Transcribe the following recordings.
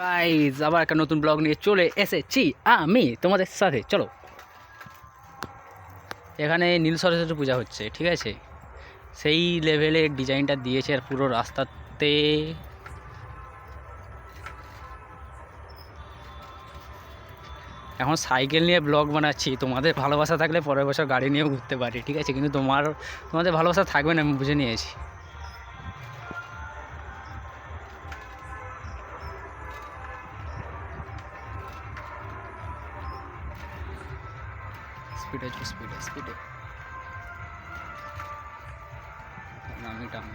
Guys আবার একটা নতুন ব্লগ নিয়ে চলে এসেছি আমি তোমাদের সাথে। চলো, এখানে নীল সরস্বতী পূজা হচ্ছে, ঠিক আছে? সেই লেভেলের ডিজাইনটা দিয়েছে আর পুরো রাস্তাতে। এখন সাইকেল নিয়ে ব্লগ বানাচ্ছি। তোমাদের ভালোবাসা থাকলে পরের বছর গাড়ি নিয়েও ঘুরতে পারি, ঠিক আছে? কিন্তু তোমাদের ভালোবাসা থাকবে না, আমি বুঝে নিয়েছি। স্পিডে স্পিডে স্পিডে আমি টান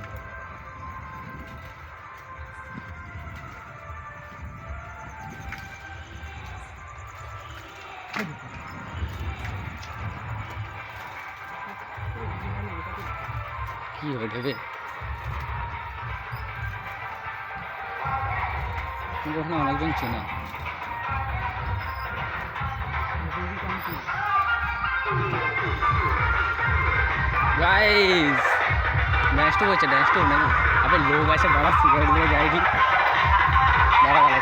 কি হয়ে যাবে ওখানে অনেকজন চেনা। गाइस डैश टू होचे डैश टू नहीं अबे लोग ऐसे बड़ा सिगरेट लिए जाएगी बड़ा वाला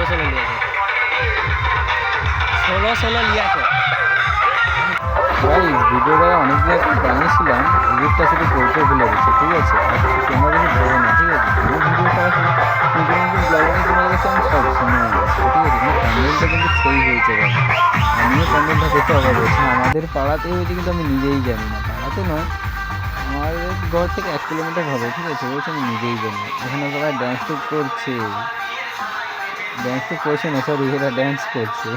सोलो लिया है सोलो लिया है गाइस ভিডিওটা অনেক দিন বানিয়েছিলাম, এডিটটা শুধু করতে ভুলে গেছি, ঠিক আছে? তোমরা কিছু বলো না, ঠিক আছে? এই ভিডিওটা নতুন নতুন ব্লগিং তোমাদের কাছে আমি সব সময় আসছি, ঠিক আছে? কন্টেন্টটা কিন্তু সেই হয়েছে, আমিও কন্টেন্টটা দেখতে অবাক হয়েছি। আমাদের পাড়াতে হয়েছে কিন্তু আমি নিজেই জানি না, পাড়াতে নয়, আমার ঘর থেকে 1 কিলোমিটার হবে, ঠিক আছে? বলছে আমি নিজেই জানি। এখানে সবাই ড্যান্স টুক করছে না, সরি, এরা ড্যান্স করছে।